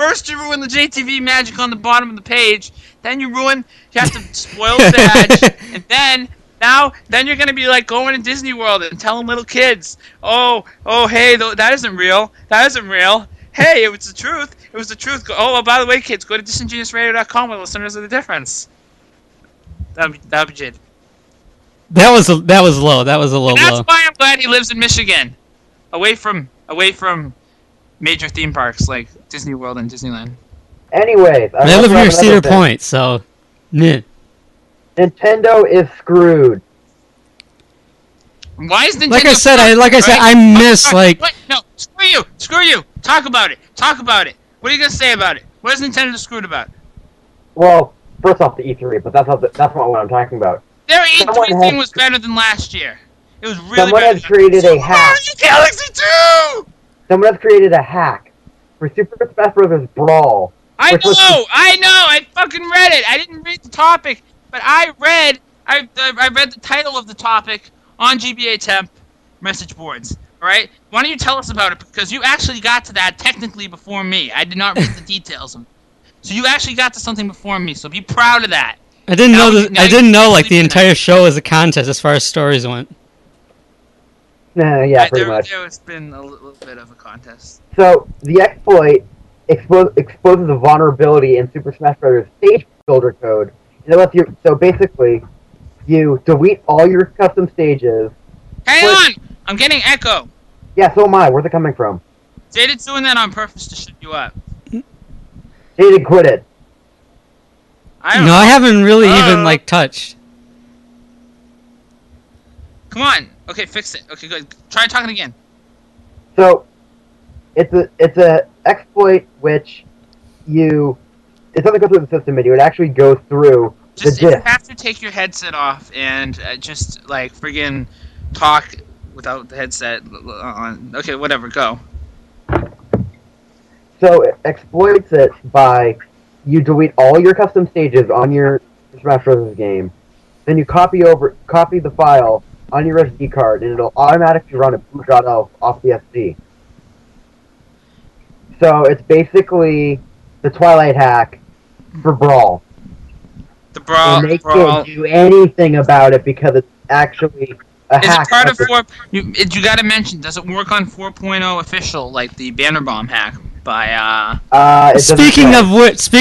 First you ruin the JTV magic on the bottom of the page, then you have to spoil the badge, and then you're gonna be like going to Disney World and telling little kids, oh, hey, that isn't real. That isn't real. Hey, it was the truth. It was the truth. Oh, by the way, kids, go to DisingenuousRadio.com where listeners are the difference. That'd be Jade. That was low. That was a low blow. That's why I'm glad he lives in Michigan, away from major theme parks like Disney World and Disneyland. Anyways, I live near Cedar Point, so meh. Nintendo is screwed. Why is Nintendo? Like I said, I miss like. What? No, screw you. Talk about it. What are you gonna say about it? What is Nintendo screwed about? Well, first off, the E3, but that's not what I'm talking about. Their E3 thing was better than last year. It was really Someone better. has created a hack. Mario Galaxy 2! Someone has created a hack for Super Smash Bros. Brawl. I know. I fucking read it. I didn't read the topic, but I read the title of the topic on GBA Temp message boards. All right. Why don't you tell us about it? Because you actually got to that technically before me. I did not read the details of it. So you actually got to something before me. So be proud of that. I didn't know like the entire show was a contest as far as stories went. Yeah, pretty much. There's been a little bit of a contest. So the exploit exposes the vulnerability in Super Smash Bros. Stage builder code. And it lets you. So basically, you delete all your custom stages. Hang on, I'm getting echo. Yeah, so am I. Where's it coming from? Jaded's doing that on purpose to shut you up. Jaded quit it. I haven't really even like touched. Come on. Okay, fix it. Okay, good. Try talking again. So, it's a exploit which it doesn't go through the system menu. It actually goes through the disk. You have to take your headset off and just like friggin' talk without the headset on. Okay, whatever. Go. So it exploits it by you delete all your custom stages on your Smash Bros. Game, then you copy the file on your SD card, and it'll automatically run a boot.elf off the SD. So it's basically the Twilight hack for Brawl. The Brawl. And they can't do anything about it because it's actually a hack. Is it part of 4? You got to mention, does it work on 4.0 official like the Bannerbomb hack by? Speaking of which,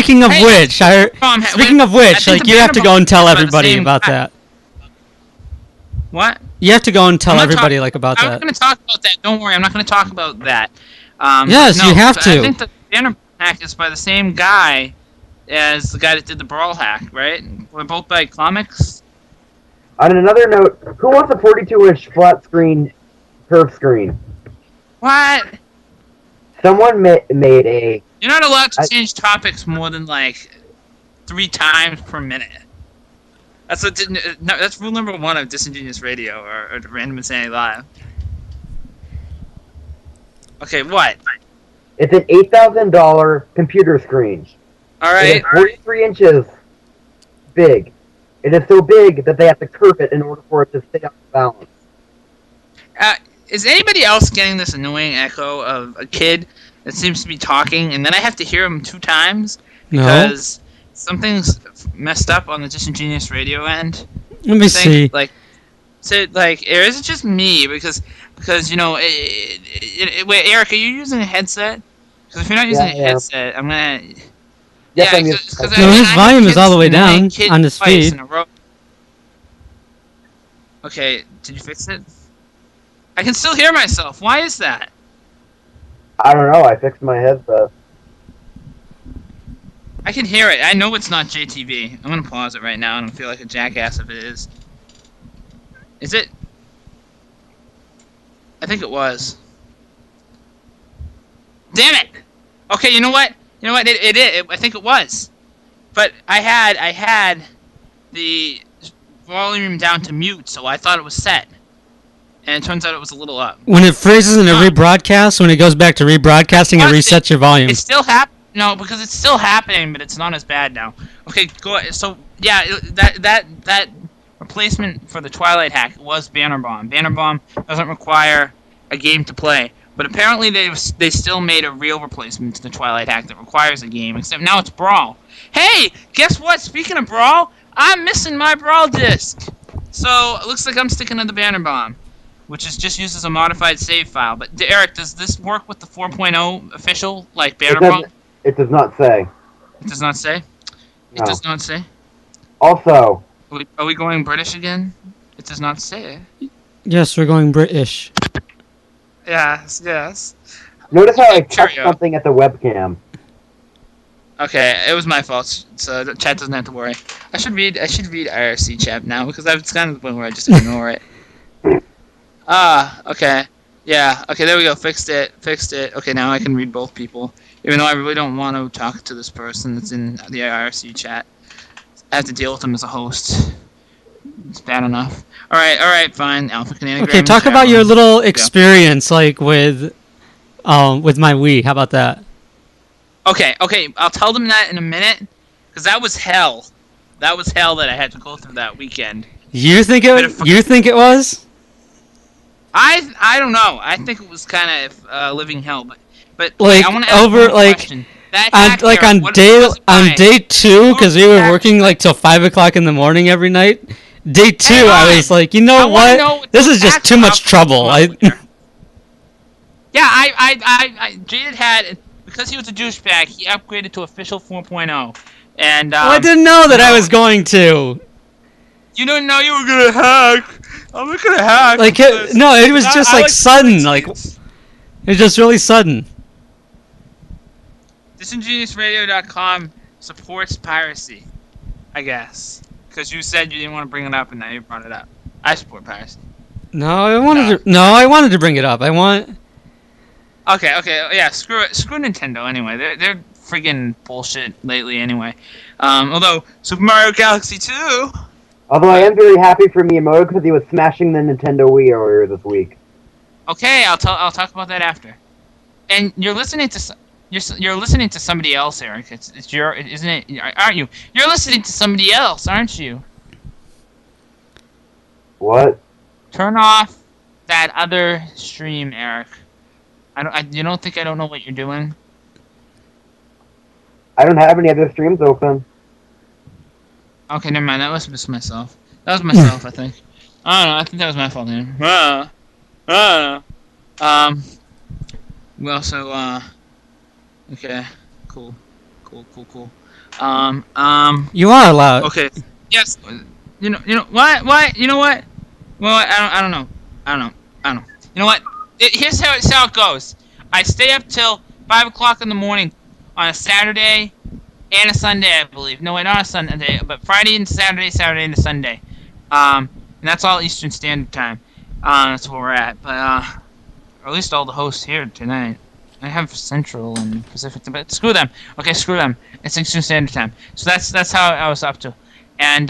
like you have to go and tell everybody about that. What? You have to go and tell everybody about that. I'm not going to talk about that. Don't worry, I'm not going to talk about that. Yes, you have to. I think the Banner hack is by the same guy as the guy that did the Brawl hack, right? We're both by Comics. On another note, who wants a 42-inch flat screen curved screen? What? Someone made a... You're not allowed to change topics more than, like, 3 times per minute. That's rule number 1 of Disingenuous Radio, or Random Insanity Live. Okay, what? It's an $8,000 computer screen. Alright. It is 43 inches big. It is so big that they have to curve it in order for it to stay on balance. Is anybody else getting this annoying echo of a kid that seems to be talking, and then I have to hear him 2 times? Because something's messed up on the Disingenuous Radio end. Let me see. Or is it just me? Because you know, wait, Eric, are you using a headset? Because if you're not using a headset, I'm gonna. Yes, his volume is all the way down on his feed. Okay, did you fix it? I can still hear myself. Why is that? I don't know. I fixed my headset. I can hear it. I know it's not JTV. I'm gonna pause it right now, and I feel like a jackass if it is. Is it? I think it was. Damn it! Okay, you know what? I think it was. But I had the volume down to mute, so I thought it was set. And it turns out it was a little up. When it freezes in a rebroadcast, when it goes back to rebroadcasting, it resets your volume. It's still happening. No, because it's still happening, but it's not as bad now. Okay, go ahead. So, yeah, that replacement for the Twilight hack was Bannerbomb. Bannerbomb doesn't require a game to play. But apparently they still made a real replacement to the Twilight Hack that requires a game, except now it's Brawl. Hey, guess what? Speaking of Brawl, I'm missing my Brawl disc. So it looks like I'm sticking to the Banner Bomb, which is just used as a modified save file. But Eric, does this work with the 4.0 official Banner Bomb? It does not say. It does not say? No. It does not say? Also... Are we going British again? It does not say. Yes, we're going British. Yes. Notice how I touched something at the webcam. Okay, it was my fault, so the chat doesn't have to worry. I should read IRC chat now, because it's kind of the point where I just ignore it. Okay. Yeah, okay, there we go. Fixed it. Okay, now I can read both people. Even though I really don't want to talk to this person that's in the IRC chat. I have to deal with them as a host. It's bad enough. Alright, fine. Alpha Canadian. Okay, talk about your little experience, with my Wii. How about that? Okay, I'll tell them that in a minute, because that was hell. That was hell that I had to go through that weekend. You think it was? I don't know. I think it was kind of living hell, but I want to ask you a question. On day 2, because we were working till 5 o'clock in the morning every night. Day 2, I was like, you know what? This is just too much trouble. Yeah, Jaded had, because he was a douchebag, he upgraded to official 4.0, and I didn't know that I was going to. You didn't know you were gonna hack. I'm not gonna hack. No, it was just sudden. It was just really sudden. DisingeniousRadio.com supports piracy, I guess, because you said you didn't want to bring it up, and now you brought it up. I support piracy. No, I wanted to bring it up. Okay, yeah, screw it. Screw Nintendo anyway. They're friggin' bullshit lately anyway. Although Super Mario Galaxy 2. Although I am very happy for Miyamoto because he was smashing the Nintendo Wii earlier this week. Okay, I'll talk about that after. And you're listening to somebody else, Eric. It's your, isn't it? Aren't you? You're listening to somebody else, aren't you? What? Turn off that other stream, Eric. You don't think I don't know what you're doing? I don't have any other streams open. Okay, never mind. That was just myself. That was myself, I think. I don't know. I think that was my fault, man. Well, so, okay. Cool. You are allowed. Okay. Yes. You know what? You know what? Well, I don't know. You know what? Here's how it goes. I stay up till 5 o'clock in the morning on a Saturday and a Sunday, I believe. No, wait, not a Sunday, but Friday and Saturday and a Sunday. And that's all Eastern Standard Time. That's where we're at. But, or at least all the hosts here tonight. I have Central and Pacific, but screw them. Okay, screw them. It's Eastern Standard Time. So that's how I was up to. And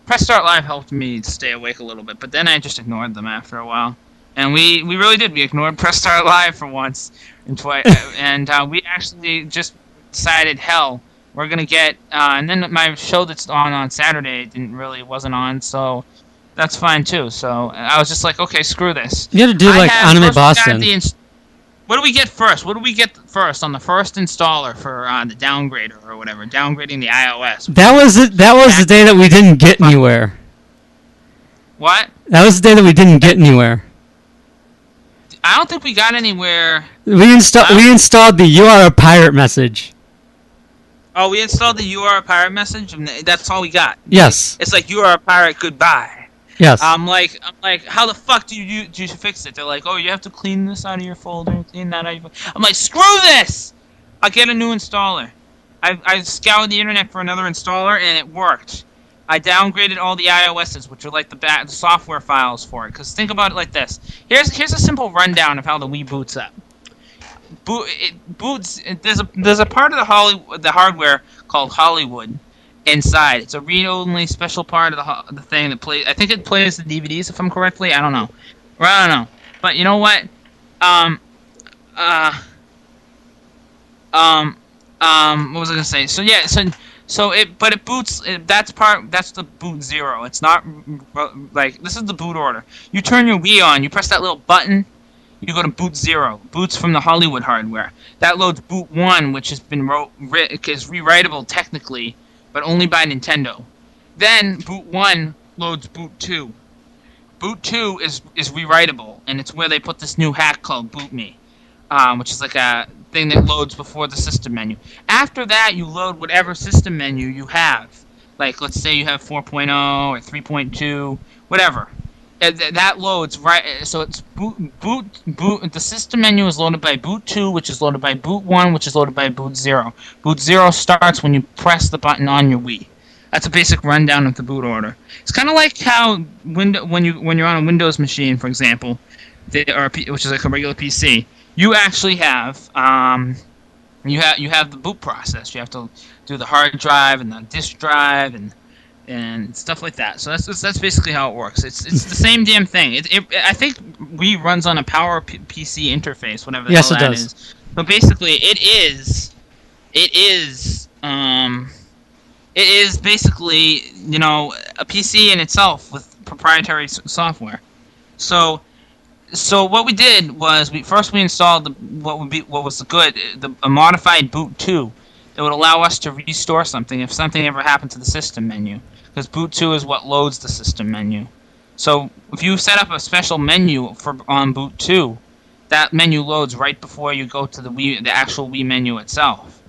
Press Start Live helped me stay awake a little bit, but then I just ignored them after a while. And we really did. We ignored Press Start Live for once and twice, and we actually just decided, hell, we're gonna get. And then my show that's on Saturday wasn't on, so that's fine too. So I was just like, okay, screw this. You had to do Anime Boston. What do we get first? What do we get first on the first installer for the downgrader or whatever? Downgrading the iOS. That was the day that we didn't get anywhere. What? That was the day that we didn't get anywhere. I don't think we got anywhere. We installed the "You are a pirate" message. Oh, we installed the "You are a pirate" message, and that's all we got. Yes. It's like, "You are a pirate, goodbye." Yes. I'm like, how the fuck do you fix it? They're like, oh, you have to clean this out of your folder, clean that out of your folder. I'm like, screw this! I'll get a new installer. I scoured the internet for another installer, and it worked. I downgraded all the iOSs, which are like the software files for it. Because think about it like this. Here's a simple rundown of how the Wii boots up. There's a part of the hardware called Hollywood inside. It's a read-only special part of the thing that plays. I think it plays the DVDs, if I'm correctly. I don't know. But you know what? What was I gonna say? So yeah, it boots. That's the boot 0. It's not like this is the boot order. You turn your Wii on. You press that little button, you go to boot 0. Boot's from the Hollywood hardware. That loads boot 1, which has been is rewritable technically, but only by Nintendo. Then boot 1 loads boot 2. Boot 2 is rewritable, and it's where they put this new hack called Boot Me, which is like a thing that loads before the system menu. After that, you load whatever system menu you have. Like, let's say you have 4.0 or 3.2, whatever. That loads right. So it's boot. The system menu is loaded by boot 2, which is loaded by boot 1, which is loaded by boot 0. Boot 0 starts when you press the button on your Wii. That's a basic rundown of the boot order. It's kind of like how when you're on a Windows machine, for example, which is like a regular PC, you actually have you have the boot process. You have to do the hard drive and the disk drive and stuff like that. So that's basically how it works. It's the same damn thing. I think Wii runs on a Power PC interface, whatever the hell that is. But basically, it is basically, you know, a PC in itself with proprietary software. So what we did was we installed a modified boot 2 that would allow us to restore something if something ever happened to the system menu, because boot 2 is what loads the system menu. So if you set up a special menu on boot 2, that menu loads right before you go to the actual Wii menu itself.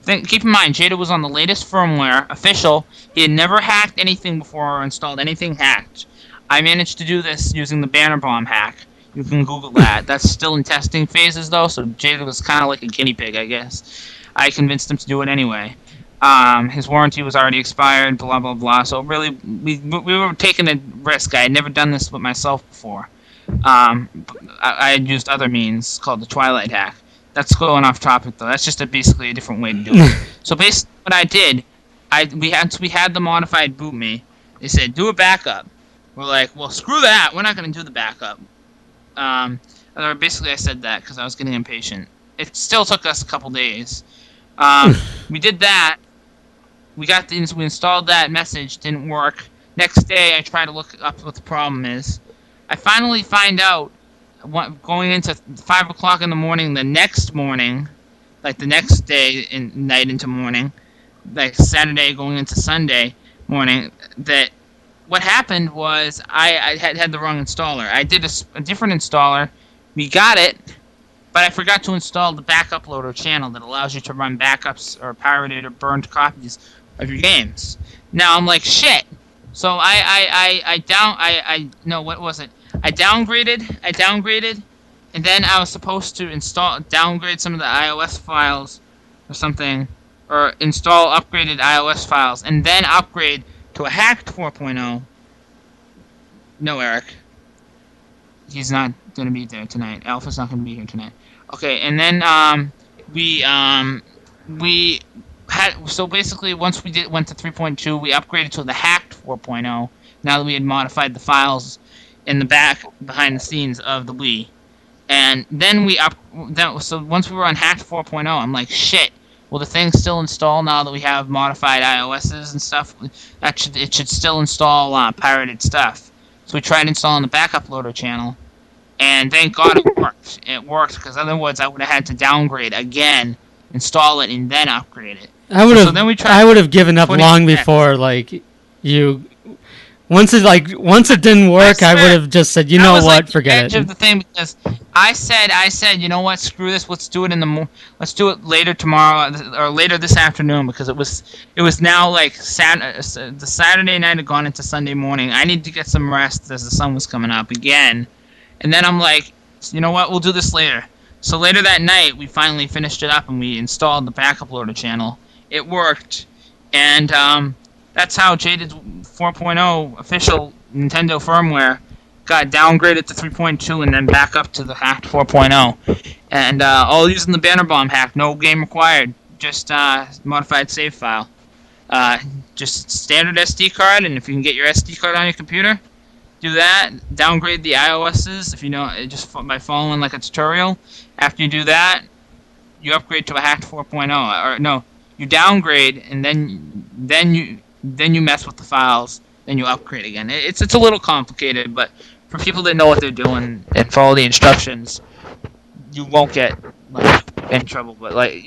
Keep in mind, Jada was on the latest firmware, official. He had never hacked anything before or installed anything hacked. I managed to do this using the Banner Bomb hack. You can Google that. That's still in testing phases, though, so Jada was kind of like a guinea pig, I guess. I convinced him to do it anyway. His warranty was already expired, blah, blah, blah. So really, we were taking a risk. I had never done this with myself before. I had used other means called the Twilight hack. That's going off topic, though. That's just basically a different way to do it. So basically what I did, we had the modified Boot Me. They said, do a backup. We're like, well, screw that. We're not going to do the backup. Basically, I said that because I was getting impatient. It still took us a couple days. We did that. We installed that message. Didn't work. Next day, I tried to look up what the problem is. I finally find out, going into 5 o'clock in the morning, the next morning, like the next day, night into morning, like Saturday going into Sunday morning, that what happened was I had the wrong installer. I did a different installer. We got it, but I forgot to install the backup loader channel that allows you to run backups or pirated or burned copies of your games. Now I'm like, shit. So I downgraded, and then I was supposed to downgrade some of the iOS files or something, or install upgraded iOS files, and then upgrade to a hacked 4.0. No, Eric. He's not going to be there tonight. Alpha's not going to be here tonight. Okay, and then we had, so basically once we went to 3.2, we upgraded to the hacked 4.0. Now that we had modified the files in the behind the scenes of the Wii, and then so once we were on hacked 4.0, I'm like, shit. Will the thing still install now that we have modified iOSs and stuff? It should still install pirated stuff. So we tried installing the backup loader channel, and thank God it worked. It worked, because otherwise I would have had to downgrade again, install it, and then upgrade it. I would have given up long before, like, you. Once it didn't work, I would have just said, you know what, forget it. Of the thing, because I said, you know what, screw this. Let's do it let's do it later tomorrow or later this afternoon, because it was now like the Saturday night had gone into Sunday morning. I need to get some rest as the sun was coming up again, and then I'm like, you know what, we'll do this later. So later that night, we finally finished it up and we installed the backup loader channel. It worked, and that's how Jaded 4.0 official Nintendo firmware got downgraded to 3.2 and then back up to the hacked 4.0. And all using the Banner Bomb hack, no game required, just modified save file. Just standard SD card, and if you can get your SD card on your computer, do that. Downgrade the iOSs, if you know, just by following like a tutorial. After you do that, you upgrade to a hacked 4.0, or no, you downgrade and then you mess with the files, then you upgrade again. It's a little complicated, but for people that know what they're doing and follow the instructions, you won't get like in trouble, but like